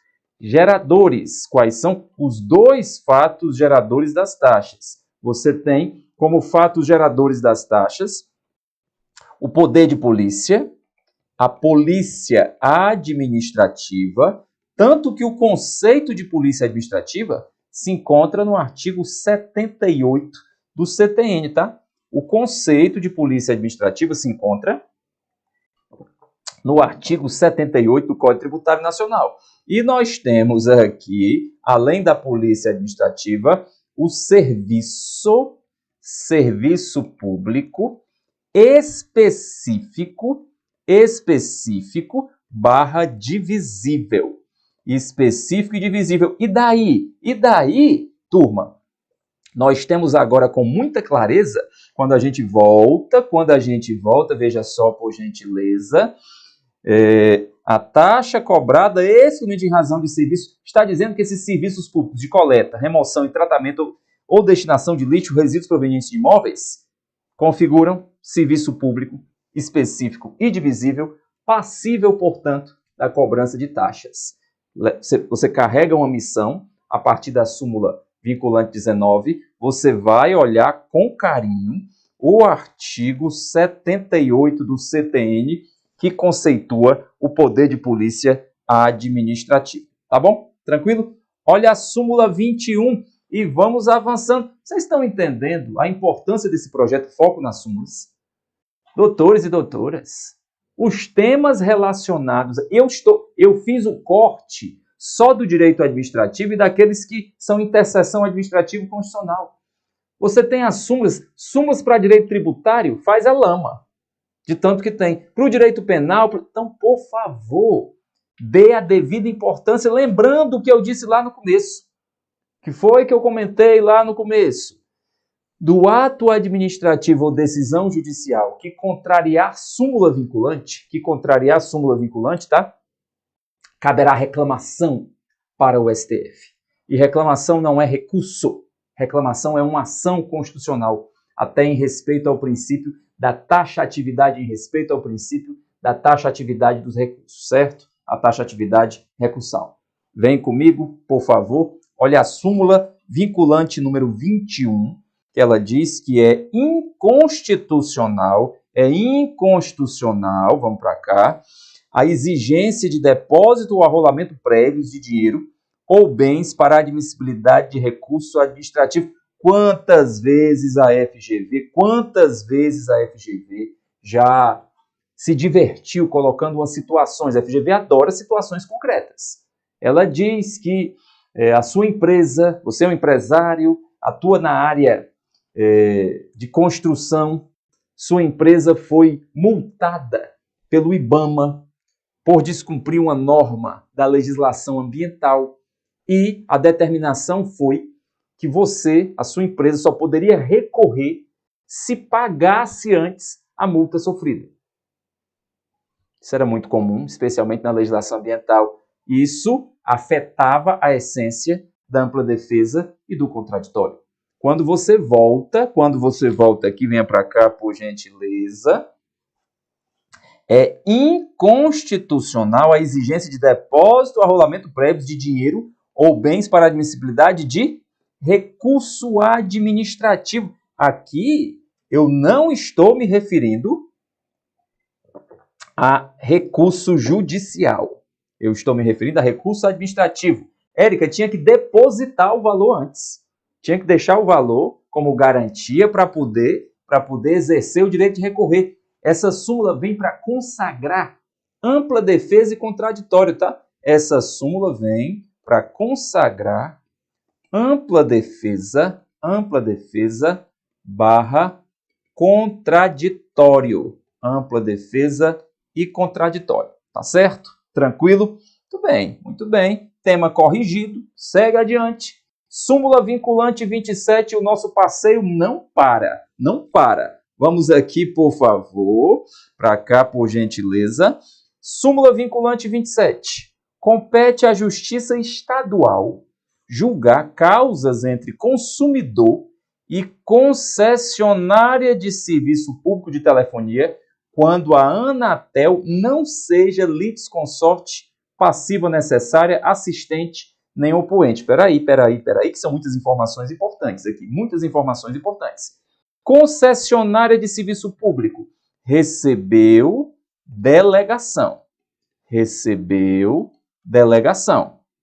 geradores? Quais são os dois fatos geradores das taxas? Você tem como fatos geradores das taxas o poder de polícia, a polícia administrativa, tanto que o conceito de polícia administrativa se encontra no artigo 78 do CTN, tá? O conceito de polícia administrativa se encontra no artigo 78 do Código Tributário Nacional. E nós temos aqui, além da polícia administrativa, o serviço público específico barra divisível. Específico e divisível. E daí, turma, nós temos agora com muita clareza, quando a gente volta, veja só, por gentileza, a taxa cobrada exclusivamente em razão de serviço, está dizendo que esses serviços públicos de coleta, remoção e tratamento ou destinação de lixo, resíduos provenientes de imóveis, configuram serviço público específico e divisível, passível, portanto, da cobrança de taxas. Você carrega uma missão a partir da súmula vinculante 19, você vai olhar com carinho o artigo 78 do CTN, que conceitua o poder de polícia administrativa. Tá bom? Tranquilo? Olha a súmula 21 e vamos avançando. Vocês estão entendendo a importância desse projeto Foco nas Súmulas? Doutores e doutoras, os temas relacionados... Eu fiz o corte só do direito administrativo e daqueles que são interseção administrativo-constitucional. Você tem as súmulas para direito tributário, faz a lama, de tanto que tem. Para o direito penal, então, por favor, dê a devida importância, lembrando o que eu disse lá no começo. Que foi que eu comentei lá no começo? Do ato administrativo ou decisão judicial que contrariar súmula vinculante, tá? Caberá reclamação para o STF. E reclamação não é recurso. Reclamação é uma ação constitucional, até em respeito ao princípio da taxatividade, em respeito ao princípio da taxatividade dos recursos, certo? A taxatividade recursal. Vem comigo, por favor. Olha a súmula vinculante número 21, que ela diz que é inconstitucional, vamos para cá, a exigência de depósito ou arrolamento prévios de dinheiro ou bens para admissibilidade de recurso administrativo. Quantas vezes a FGV já se divertiu colocando umas situações? A FGV adora situações concretas. Ela diz que a sua empresa, você é um empresário, atua na área de construção, sua empresa foi multada pelo IBAMA por descumprir uma norma da legislação ambiental e a determinação foi que você, a sua empresa, só poderia recorrer se pagasse antes a multa sofrida. Isso era muito comum, especialmente na legislação ambiental. Isso afetava a essência da ampla defesa e do contraditório. Quando você volta aqui, venha para cá, por gentileza, é inconstitucional a exigência de depósito ou arrolamento prévios de dinheiro ou bens para admissibilidade de recurso administrativo. Aqui eu não estou me referindo a recurso judicial. Eu estou me referindo a recurso administrativo. Érica, tinha que depositar o valor antes. Tinha que deixar o valor como garantia para poder exercer o direito de recorrer. Essa súmula vem para consagrar ampla defesa e contraditório, tá? Essa súmula vem para consagrar ampla defesa barra contraditório. Ampla defesa e contraditório. Tá certo? Tranquilo? Muito bem. Tema corrigido. Segue adiante. Súmula vinculante 27. O nosso passeio não para. Não para. Vamos aqui, por favor. Para cá, por gentileza. Súmula vinculante 27. Compete à Justiça Estadual julgar causas entre consumidor e concessionária de serviço público de telefonia quando a Anatel não seja litisconsorte passiva necessária, assistente nem opoente. Peraí, que são muitas informações importantes aqui. Muitas informações importantes. Concessionária de serviço público recebeu delegação.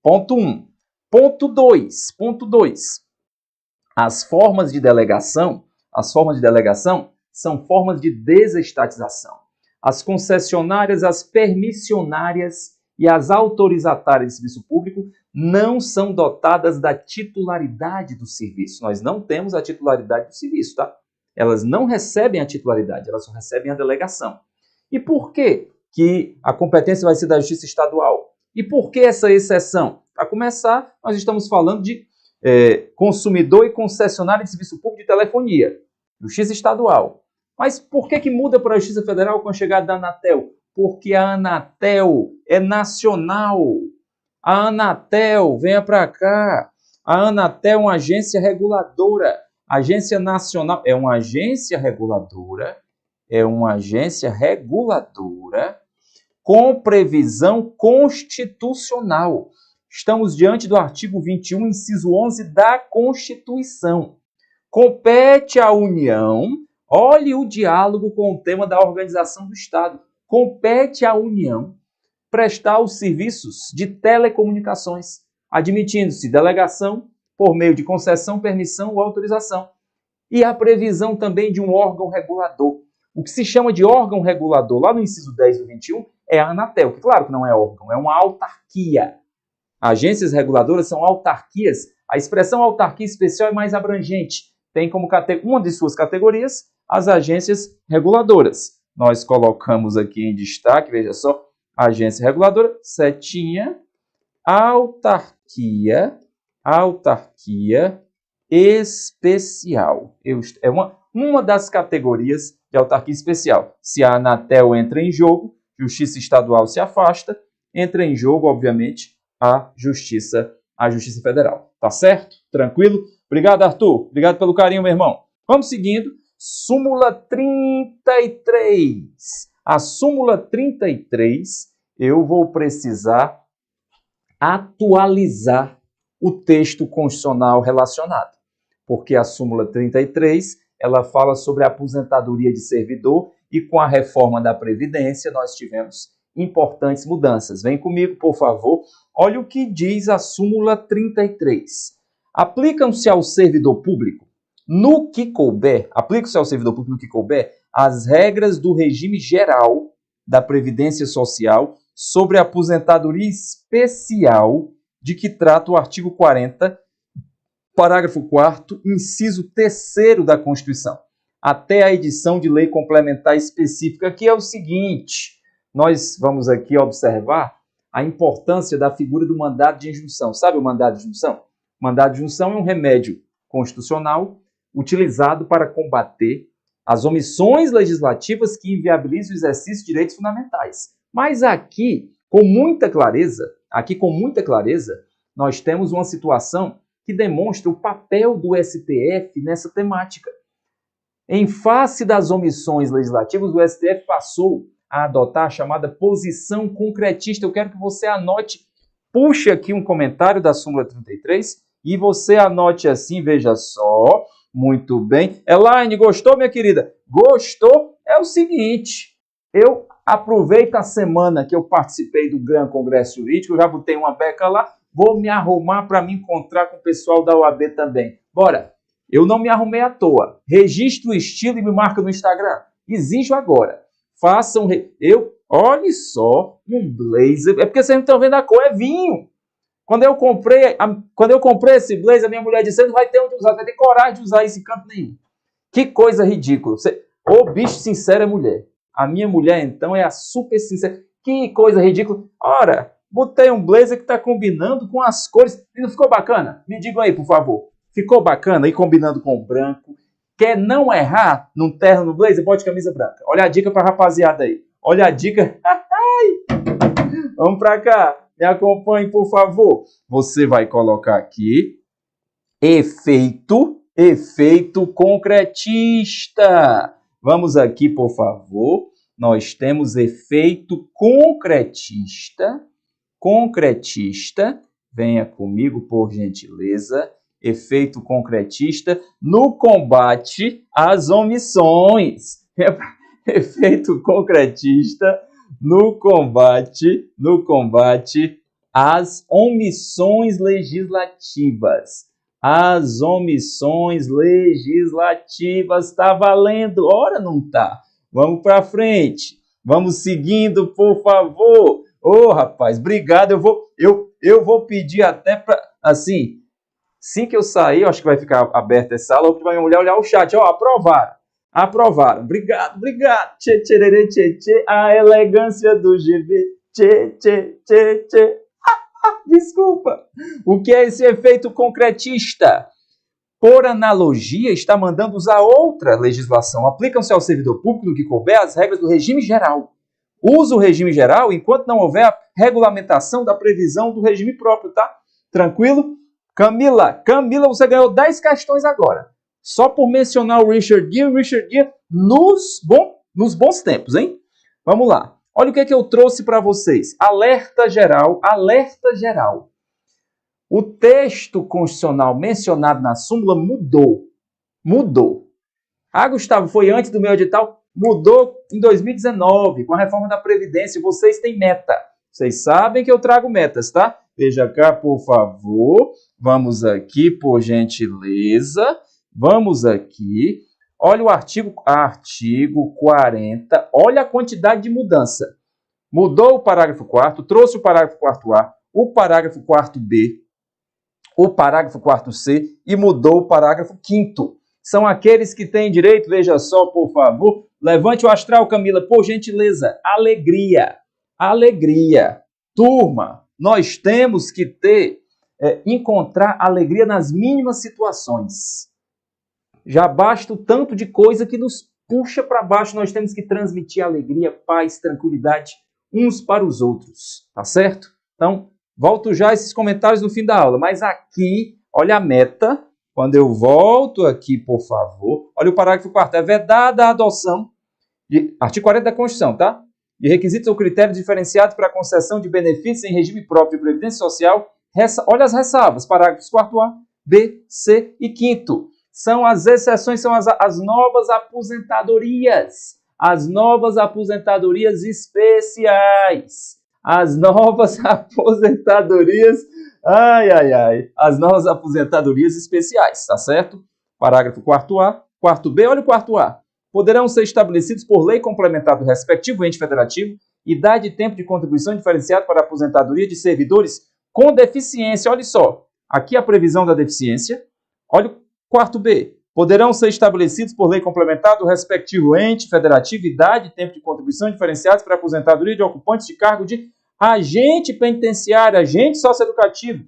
Ponto 1. Ponto 2. As formas de delegação são formas de desestatização. As concessionárias, as permissionárias e as autorizatárias de serviço público não são dotadas da titularidade do serviço. Nós não temos a titularidade do serviço, tá? Elas não recebem a titularidade, elas só recebem a delegação. E por que que a competência vai ser da Justiça Estadual? E por que essa exceção? Para começar, nós estamos falando de consumidor e concessionária de serviço público de telefonia. Justiça Estadual. Mas por que muda para a Justiça Federal com a chegada da Anatel? Porque a Anatel é nacional. A Anatel, venha para cá. A Anatel é uma agência reguladora. Agência nacional é uma agência reguladora. Com previsão constitucional. Estamos diante do artigo 21, inciso 11 da Constituição. Compete à União, olhe o diálogo com o tema da organização do Estado, compete à União prestar os serviços de telecomunicações, admitindo-se delegação por meio de concessão, permissão ou autorização. E a previsão também de um órgão regulador. O que se chama de órgão regulador, lá no inciso 10 do 21, é a Anatel, que claro que não é órgão, é uma autarquia. Agências reguladoras são autarquias. A expressão autarquia especial é mais abrangente. Tem como uma de suas categorias as agências reguladoras. Nós colocamos aqui em destaque, veja só, agência reguladora, setinha, autarquia especial. É uma das categorias de autarquia especial. Se a Anatel entra em jogo, Justiça Estadual se afasta, entra em jogo, obviamente, a Justiça Federal. Tá certo? Tranquilo? Obrigado, Arthur. Obrigado pelo carinho, meu irmão. Vamos seguindo. Súmula 33. A súmula 33, eu vou precisar atualizar o texto constitucional relacionado. Porque a súmula 33, ela fala sobre a aposentadoria de servidor e com a reforma da Previdência nós tivemos importantes mudanças. Vem comigo, por favor. Olha o que diz a súmula 33. Aplicam-se ao servidor público no que couber, as regras do regime geral da Previdência Social sobre a aposentadoria especial de que trata o artigo 40, parágrafo 4º, inciso 3º da Constituição, até a edição de lei complementar específica, que é o seguinte: nós vamos aqui observar a importância da figura do mandado de injunção. Sabe o mandado de injunção? O mandado de injunção é um remédio constitucional utilizado para combater as omissões legislativas que inviabilizam o exercício de direitos fundamentais. Mas aqui, com muita clareza, nós temos uma situação que demonstra o papel do STF nessa temática. Em face das omissões legislativas, o STF passou a adotar a chamada posição concretista. Eu quero que você anote, puxe aqui um comentário da súmula 33 E você anote assim, veja só. Muito bem. Elaine, gostou, minha querida? Gostou? É o seguinte, eu aproveito a semana que eu participei do Gran Congresso Jurídico, eu já botei uma beca lá, vou me arrumar para me encontrar com o pessoal da OAB também. Bora! Eu não me arrumei à toa. Registre o estilo e me marca no Instagram. Exijo agora. Façam... Olhe só, um blazer. É porque vocês não estão vendo a cor, é vinho. Quando eu comprei esse blazer, a minha mulher disse, você não vai ter onde usar, vai ter coragem de usar esse canto nenhum. Que coisa ridícula. O bicho sincero é mulher. A minha mulher, então, é a super sincera. Que coisa ridícula. Ora, botei um blazer que está combinando com as cores. E não ficou bacana? Me digam aí, por favor. Ficou bacana? E combinando com o branco. Quer não errar num terno no blazer? Bote camisa branca. Olha a dica para a rapaziada aí. Olha a dica. Vamos para cá. Me acompanhe, por favor. Você vai colocar aqui efeito concretista. Vamos aqui, por favor. Nós temos efeito concretista. Venha comigo, por gentileza. Efeito concretista no combate às omissões. Efeito concretista no combate às omissões legislativas. As omissões legislativas, está valendo? Ora, não está. Vamos para frente. Vamos seguindo, por favor. Rapaz, obrigado. Eu vou pedir até para, assim que eu sair, eu acho que vai ficar aberta essa aula, porque vai minha mulher olhar o chat. Aprovaram. Obrigado. Tchê, tchê, tchê, tchê, a elegância do GV. Tchê, tchê, tchê, tchê. Desculpa. O que é esse efeito concretista? Por analogia, está mandando usar outra legislação. Aplicam-se ao servidor público no que couber as regras do regime geral. Usa o regime geral enquanto não houver a regulamentação da previsão do regime próprio, tá? Tranquilo? Camila, você ganhou 10 questões agora. Só por mencionar o Richard Gere nos bons tempos, hein? Vamos lá. Olha o que eu trouxe para vocês. Alerta geral. O texto constitucional mencionado na súmula mudou. Gustavo, foi antes do meu edital? Mudou em 2019, com a reforma da Previdência. Vocês têm meta. Vocês sabem que eu trago metas, tá? Veja cá, por favor. Vamos aqui, por gentileza. Vamos aqui. Olha o artigo 40. Olha a quantidade de mudança. Mudou o parágrafo 4º, trouxe o parágrafo 4º A, o parágrafo 4º B, o parágrafo 4º C e mudou o parágrafo 5º. São aqueles que têm direito, veja só, por favor. Levante o astral, Camila, por gentileza. Alegria. Turma, nós temos que encontrar alegria nas mínimas situações. Já basta o tanto de coisa que nos puxa para baixo. Nós temos que transmitir alegria, paz, tranquilidade uns para os outros. Tá certo? Então, volto já a esses comentários no fim da aula. Mas aqui, olha a meta. Quando eu volto aqui, por favor. Olha o parágrafo 4º. É vedada a adoção de artigo 40 da Constituição, tá? De requisitos ou critérios diferenciados para a concessão de benefícios em regime próprio de previdência social. Olha as ressalvas. Parágrafos 4º A, B, C e 5º. São as exceções, são as novas aposentadorias. As novas aposentadorias especiais. As novas aposentadorias... As novas aposentadorias especiais, tá certo? Parágrafo 4º A, 4º B, olha o 4º A. Poderão ser estabelecidos por lei complementar do respectivo ente federativo idade e tempo de contribuição diferenciado para a aposentadoria de servidores com deficiência. Olha só, aqui a previsão da deficiência. Olha o 4º B. Poderão ser estabelecidos por lei complementar do respectivo ente federativo idade e tempo de contribuição diferenciados para a aposentadoria de ocupantes de cargo de agente penitenciário, agente socioeducativo.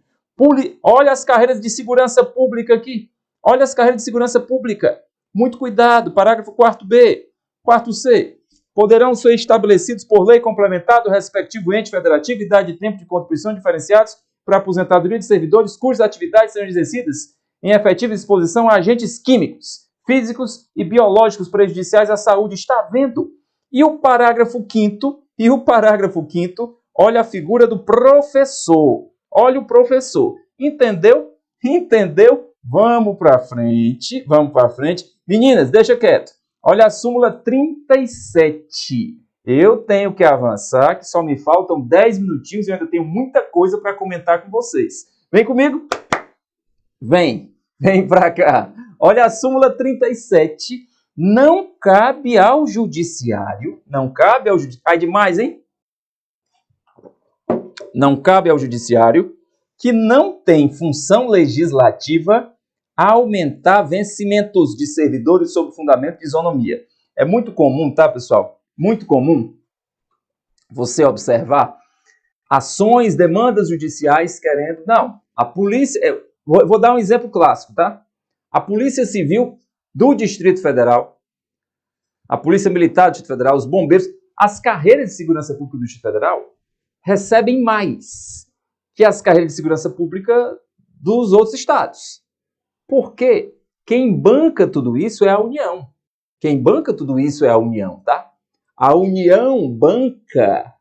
Olha as carreiras de segurança pública aqui. Olha as carreiras de segurança pública. Muito cuidado. Parágrafo 4º B. 4º C. Poderão ser estabelecidos por lei complementar do respectivo ente federativo idade e tempo de contribuição diferenciados para a aposentadoria de servidores cujas atividades sejam exercidas em efetiva exposição a agentes químicos, físicos e biológicos prejudiciais à saúde. Está vendo? E o parágrafo 5º, olha a figura do professor. Olha o professor. Entendeu? Entendeu? Vamos para frente, vamos para frente. Meninas, deixa quieto. Olha a súmula 37. Eu tenho que avançar, que só me faltam 10 minutinhos e eu ainda tenho muita coisa para comentar com vocês. Vem comigo? Vem para cá. Olha a súmula 37. Não cabe ao judiciário, ai demais, hein? Não cabe ao judiciário, que não tem função legislativa, aumentar vencimentos de servidores sob fundamento de isonomia. É muito comum, tá, pessoal? Muito comum você observar ações, demandas judiciais querendo... Não, a polícia... Vou dar um exemplo clássico, tá? A Polícia Civil do Distrito Federal, a Polícia Militar do Distrito Federal, os bombeiros, as carreiras de segurança pública do Distrito Federal recebem mais que as carreiras de segurança pública dos outros estados. Por quê? Quem banca tudo isso é a União. Quem banca tudo isso é a União, tá? A União banca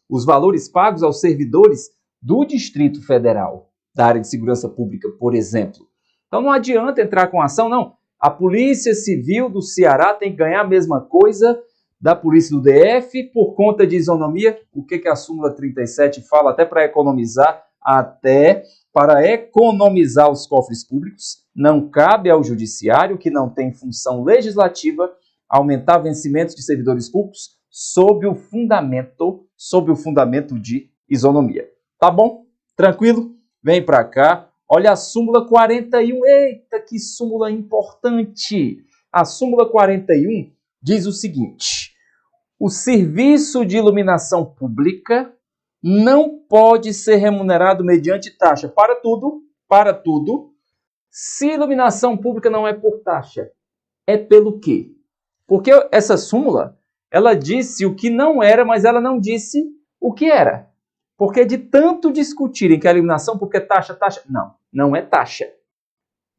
os valores pagos aos servidores do Distrito Federal, da área de segurança pública, por exemplo. Então não adianta entrar com ação, não. A Polícia Civil do Ceará tem que ganhar a mesma coisa da Polícia do DF por conta de isonomia. O que a súmula 37 fala? Até para economizar os cofres públicos, não cabe ao judiciário, que não tem função legislativa, aumentar vencimentos de servidores públicos sob o fundamento de isonomia. Tá bom? Tranquilo? Vem para cá. Olha a súmula 41. Eita, que súmula importante! A súmula 41 diz o seguinte: o serviço de iluminação pública não pode ser remunerado mediante taxa. Para tudo. Se iluminação pública não é por taxa, é pelo quê? Porque essa súmula, ela disse o que não era, mas ela não disse o que era. Porque de tanto discutirem que a iluminação pública é taxa, não é taxa.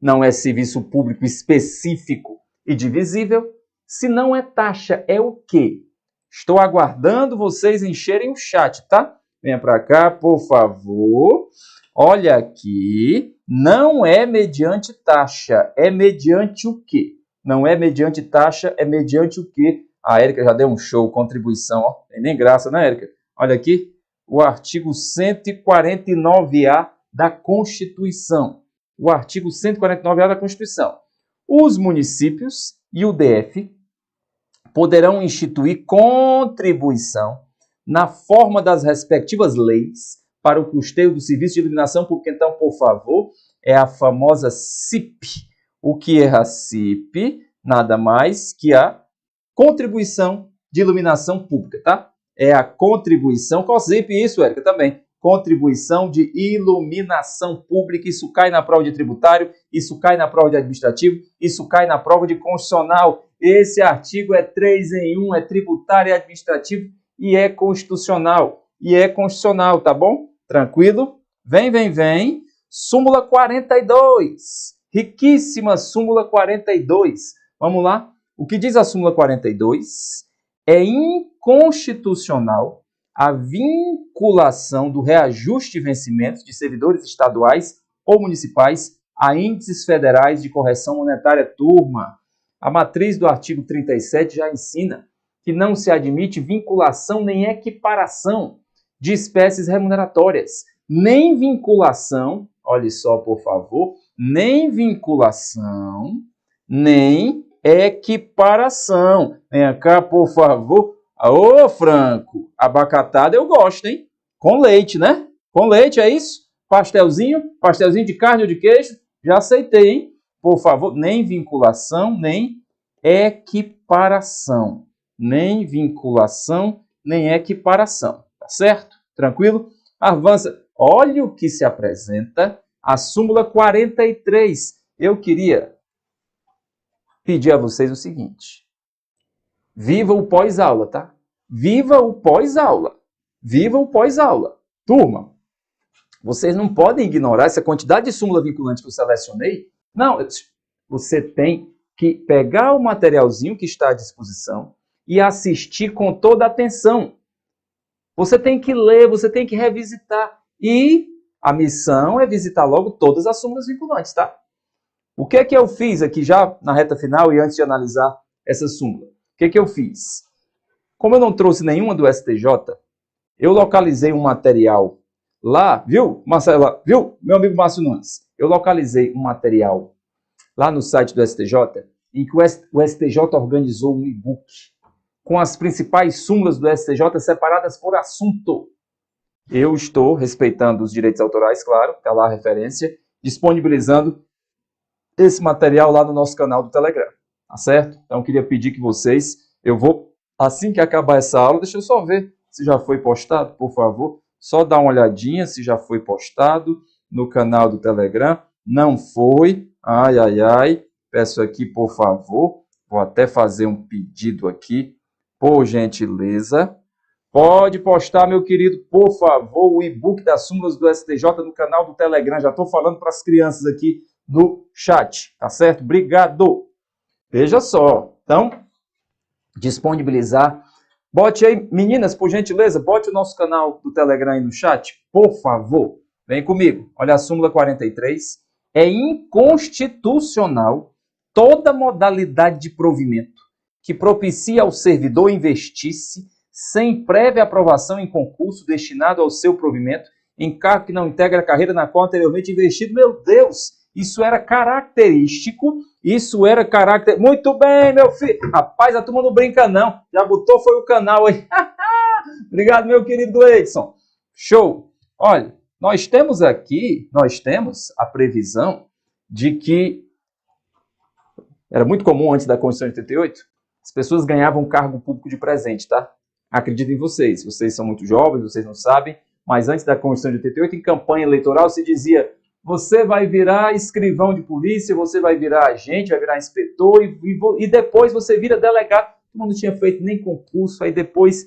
Não é serviço público específico e divisível. Se não é taxa, é o quê? Estou aguardando vocês encherem o chat, tá? Venha para cá, por favor. Olha aqui. Não é mediante taxa. É mediante o quê? Não é mediante taxa, é mediante o quê? A Érica já deu um show, contribuição. Ó. Tem nem graça, né, Érica? Olha aqui. O artigo 149A da Constituição. O artigo 149A da Constituição. Os municípios e o DF poderão instituir contribuição na forma das respectivas leis para o custeio do serviço de iluminação pública. Então, por favor, é a famosa CIP. O que é a CIP? Nada mais que a contribuição de iluminação pública, tá? É a contribuição. Qual CIP isso, Érica? Também. Contribuição de iluminação pública. Isso cai na prova de tributário, isso cai na prova de administrativo, isso cai na prova de constitucional. Esse artigo é 3 em 1, é tributário, é administrativo e é constitucional. Tá bom? Tranquilo? Vem. Súmula 42. Riquíssima súmula 42. Vamos lá? O que diz a súmula 42? É inconstitucional a vinculação do reajuste de vencimentos de servidores estaduais ou municipais a índices federais de correção monetária. Turma, a matriz do artigo 37 já ensina que não se admite vinculação nem equiparação de espécies remuneratórias. Nem vinculação, olhe só, por favor, nem vinculação, nem equiparação. Vem cá, por favor. Ô, Franco, abacatada eu gosto, hein? Com leite, né? Com leite, é isso? Pastelzinho de carne ou de queijo? Já aceitei, hein? Por favor, nem vinculação, nem equiparação. Nem vinculação, nem equiparação. Tá certo? Tranquilo? Avança. Olha o que se apresenta. A súmula 43. Eu queria pedir a vocês o seguinte. Viva o pós-aula, tá? Viva o pós-aula. Viva o pós-aula. Turma, vocês não podem ignorar essa quantidade de súmula vinculante que eu selecionei. Não, você tem que pegar o materialzinho que está à disposição e assistir com toda a atenção. Você tem que ler, você tem que revisitar. E A missão é visitar logo todas as súmulas vinculantes, tá? O que é que eu fiz aqui já na reta final e antes de analisar essa súmula? O que é que eu fiz? Como eu não trouxe nenhuma do STJ, eu localizei um material lá, viu, Marcela? Viu, meu amigo Márcio Nunes? Eu localizei um material lá no site do STJ, em que o STJ organizou um e-book com as principais súmulas do STJ separadas por assunto. Eu estou respeitando os direitos autorais, claro, está lá a referência, disponibilizando esse material lá no nosso canal do Telegram, tá certo? Então, eu queria pedir que vocês, eu vou, assim que acabar essa aula, deixa eu só ver se já foi postado, por favor, só dá uma olhadinha se já foi postado no canal do Telegram. Não foi, ai, ai, ai, peço aqui, por favor, vou até fazer um pedido aqui, por gentileza. Pode postar, meu querido, por favor, o e-book das súmulas do STJ no canal do Telegram. Já estou falando para as crianças aqui no chat, tá certo? Obrigado. Veja só, então, disponibilizar. Bote aí, meninas, por gentileza, bote o nosso canal do Telegram aí no chat, por favor. Vem comigo. Olha a súmula 43. É inconstitucional toda modalidade de provimento que propicia ao servidor investir-se sem prévia aprovação em concurso destinado ao seu provimento em cargo que não integra a carreira na qual anteriormente investido. Meu Deus, isso era característico, Muito bem, meu filho. Rapaz, a turma não brinca não, já botou foi o canal aí. Obrigado, meu querido Edson. Show. Olha, nós temos a previsão de que era muito comum antes da Constituição de 88, as pessoas ganhavam cargo público de presente, tá? Acredito em vocês são muito jovens, vocês não sabem, mas antes da Constituição de 88, em campanha eleitoral, se dizia: você vai virar escrivão de polícia, você vai virar agente, vai virar inspetor e depois você vira delegado. Todo mundo tinha feito nem concurso, aí depois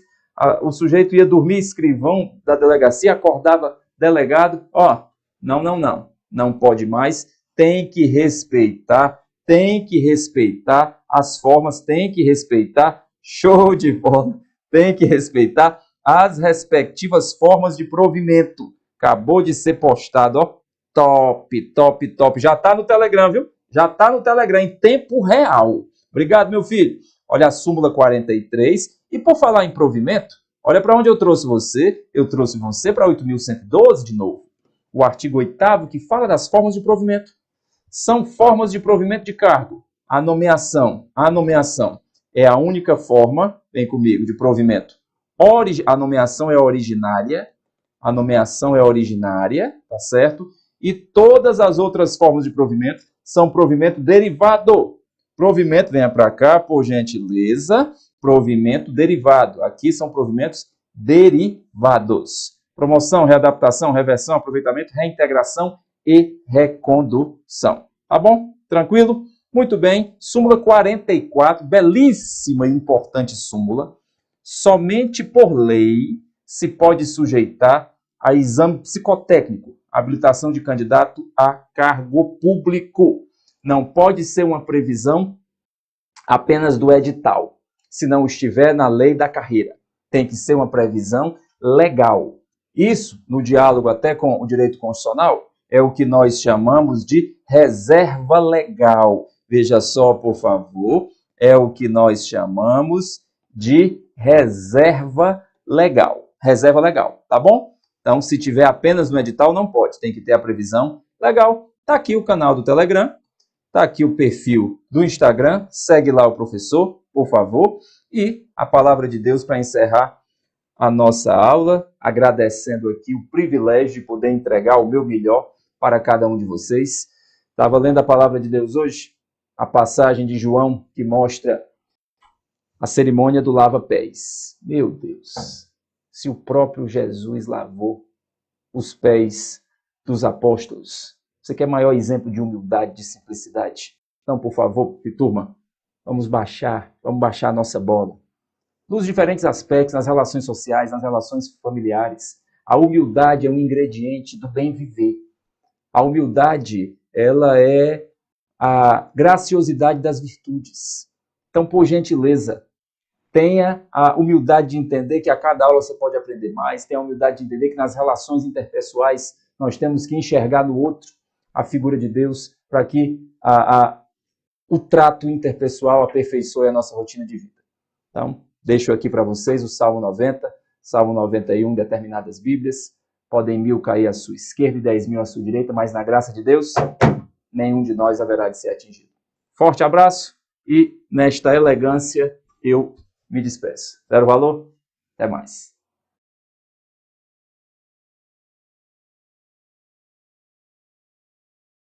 o sujeito ia dormir escrivão da delegacia, acordava delegado. Não pode mais, tem que respeitar as formas, tem que respeitar, show de bola, tem que respeitar as respectivas formas de provimento. Acabou de ser postado, ó. Top. Já está no Telegram, viu? Já está no Telegram, em tempo real. Obrigado, meu filho. Olha a súmula 43. E por falar em provimento, olha para onde eu trouxe você. Eu trouxe você para 8.112 de novo. O artigo 8º que fala das formas de provimento. São formas de provimento de cargo. A nomeação é a única forma, vem comigo, de provimento. A nomeação é originária, tá certo? E todas as outras formas de provimento são provimento derivado. Provimento, venha para cá, por gentileza. Provimento derivado. Aqui são provimentos derivados. Promoção, readaptação, reversão, aproveitamento, reintegração e recondução. Tá bom? Tranquilo? Muito bem. Súmula 44, belíssima e importante súmula. Somente por lei se pode sujeitar a exame psicotécnico, habilitação de candidato a cargo público. Não pode ser uma previsão apenas do edital, se não estiver na lei da carreira. Tem que ser uma previsão legal. Isso, no diálogo até com o direito constitucional, é o que nós chamamos de reserva legal. Veja só, por favor, é o que nós chamamos de reserva legal. Reserva legal, tá bom? Então, se tiver apenas no edital, não pode. Tem que ter a previsão legal. Tá aqui o canal do Telegram. Tá aqui o perfil do Instagram. Segue lá o professor, por favor. E a palavra de Deus para encerrar a nossa aula, agradecendo aqui o privilégio de poder entregar o meu melhor para cada um de vocês. Estava lendo a palavra de Deus hoje, a passagem de João que mostra a cerimônia do lava-pés. Meu Deus, se o próprio Jesus lavou os pés dos apóstolos, você quer maior exemplo de humildade, de simplicidade? Então, por favor, turma, vamos baixar a nossa bola. Nos diferentes aspectos, nas relações sociais, nas relações familiares, a humildade é um ingrediente do bem viver. A humildade, ela é a graciosidade das virtudes. Então, por gentileza, tenha a humildade de entender que a cada aula você pode aprender mais, tenha a humildade de entender que nas relações interpessoais nós temos que enxergar no outro a figura de Deus para que o trato interpessoal aperfeiçoe a nossa rotina de vida. Então, deixo aqui para vocês o Salmo 90, Salmo 91, determinadas Bíblias. Podem 1000 cair à sua esquerda e 10.000 à sua direita, mas na graça de Deus, nenhum de nós haverá de ser atingido. Forte abraço e, nesta elegância, eu me despeço. Zero valor? Até mais.